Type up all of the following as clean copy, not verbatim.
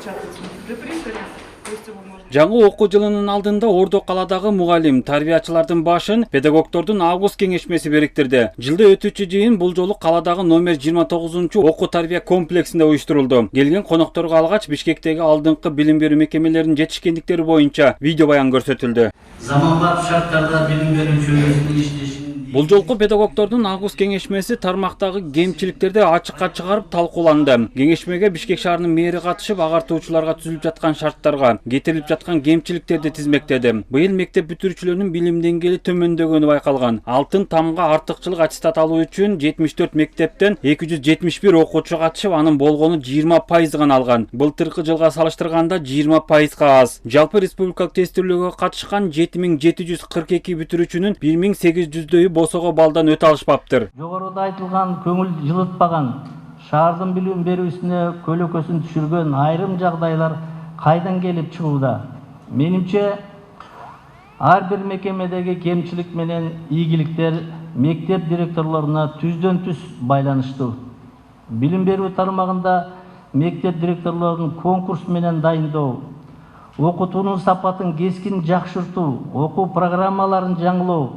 распечатывается при принтере. Жаңы окуу жылынын алдында Ордо каладагы мугалим, тарбиячылардын башын педагогдордун август кеңешмеси бириктирди. Жылда өтүүчү жыйын бул жолу каладагы номер 29 окуу тарбия комплексинде уюштурулду. Келген конокторго алгач Бишкектеги алдыңкы билим берүү мекемелеринин жетишкендиктери боюнча видео баян көрсөтүлдү. Заманбап шарттарда билим берүү жүйөсүнүн иштешин Бул жолку педагогдордун август кеңешмеси тармактагы кемчиликтерди ачыкка чыгарып талкууланды. Кеңешмеге Бишкек шаарынын мэри катышып, агартуучуларга түзүлүп жаткан шарттарга, кетирилип жаткан кемчиликтерди тизмектеди. Быйыл мектеп бүтүрүүчүлөрүнүн билим деңгээли төмөндөгөнү байкалган. Алтын тамга артыкчылык аттестат алуу үчүн 74 мектептен 271 окуучу катышып, анын болгону 20% гана алган. Былтыркы жылга салыштырганда 20% аз. Жалпы республикалык тестирлөөгө катышкан 7742 бүтүрүүчүнүн 1800дөйү босого балдан өтө алышпаптыр. Жогоруда айтылган көңүл жылытпаган, шаардын билим берүүсүнө көлөкөсүн түшүргөн айрым жагдайлар кайдан келип чыгууда? Менимче, ар бир мекемедеги кемчилик менен ийгиликтер мектеп директорлоруна түздөн түз байланыштуу. Билим берүү тармагында мектеп директорлорунун конкурс менен дайындоо, окутуунун сапатын кескин жакшыртуу, окуу программаларын жаңылоо,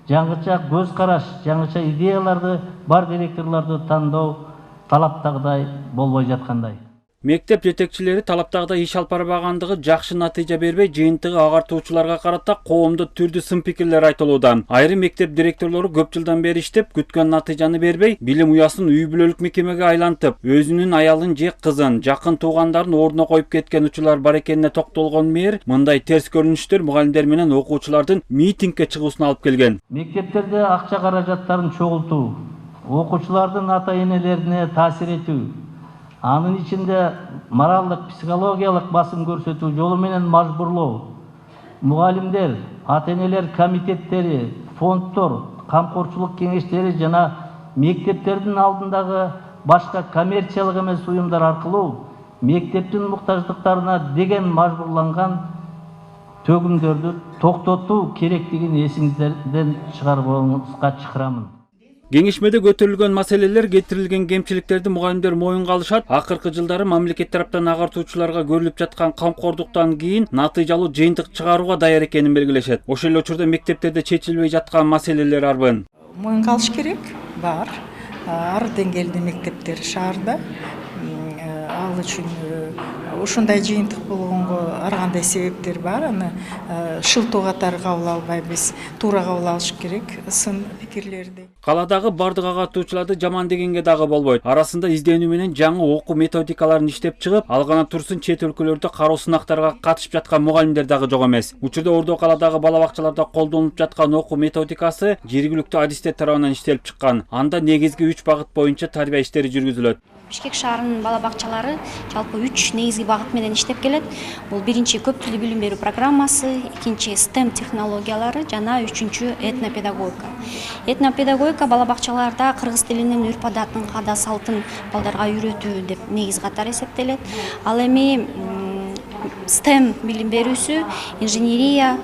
жаңыча көз караш, жаңыча идеяларды бар директорлорду тандоо талаптагыдай болбой жаткандай. Мектеп жетекчилери талаптагыдай иш алып барбагандыгы жакшы натыйжа бербей, жыйынтыгы агартуучуларга карата коомдо түрдүү сын пикирлер айтылууда. Айрым мектеп директорлору көп жылдан бери иштеп, күткөн натыйжаны бербей, билим уясын үй бүлөлүк мекемеге айлантып, өзүнүн аялын же кызын, жакын туугандарын ордуна коюп кеткен учурлар бар экенине токтолгон мэр мындай терс көрүнүштөр мугалимдер менен окуучулардын митингге чыгуусуна алып келген. Мектептерде акча каражаттарын чогултуу, окуучулардын ата-энелерине таасир этүү, анын ичинде моралдык, психологиялык басым көрсөтүү жолу менен мажбурлоо, мугалимдер, ата-энелер комитеттери, фонддор, камкорчулук кеңештери жана мектептердин алдындагы башка коммерциялык эмес уюмдар аркылуу мектептин муктаждыктарына деген мажбурланган төгүмдөрдү токтотуу керектигин эсиңизден чыгарбооңузга чакырамын. Кеңешмеде көтөрүлгөн маселелер, кетирилген кемчиликтерди мугалимдер моюнга алышат. Акыркы жылдары мамлекет тараптан агартуучуларга көрүлүп жаткан камкордуктан кийин натыйжалуу жыйынтык чыгарууга даяр экенин белгилешет. Ошол эле учурда мектептерде чечилбей жаткан маселелер арбын. Моюнга алыш керек, бар. Ар деңгээлде мектептер шаарда. Ал үчүн ушундай жыйынтык болгонго ар кандай себептер бар. Аны шылтоо катары кабыл албайбыз, туура кабыл алыш керек сын пикирлерди. Каладагы бардык агартуучуларды жаман дегенге дагы болбойт. Арасында изденүү менен жаңы окуу методикаларын иштеп чыгып, алгана турсун чет өлкөлөрдө кароо сынактарга катышып жаткан мугалимдер дагы жок эмес. Учурда Ордо каладагы бала бакчаларда колдонулуп жаткан окуу методикасы жергиликтүү адистер тарабынан иштелип чыккан. Анда негизги 3 багыт боюнча тарбия иштери жүргүзүлөт. Бишкек шаарынын бала бакчалары жалпы 3 негизги багыт менен иштеп келет. Бул биринчи көп тилдүү билим берүү программасы, экинчи STEM технологиялары жана үчүнчү этнопедагогика. Этнопедагогика бала бакчаларда кыргыз тилинин үрп адатын, каада салтын балдарга үйрөтүү деп негиз катары эсептелет. Ал эми STEM билим берүүсү инженерия,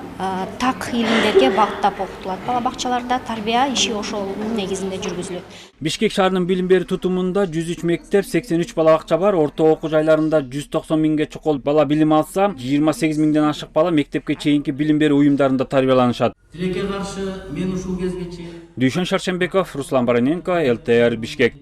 так илимдерге багыттап окутулат. Бала бакчаларда тарбия иши ошонун негизинде жүргүзүлөт. Бишкек шаарынын билим берүү тутумунда 103 мектеп, 83 бала бакча бар. Орто окуу жайларында 190 миңге чукул бала билим алса, 28 миңден ашык бала мектепке чейинки билим берүү уюмдарында тарбияланышат. Тилекке каршы мен ушул кезге чейин Дүйшөн Шаршембеков, Руслан Бараненко, ЛТР Бишкек.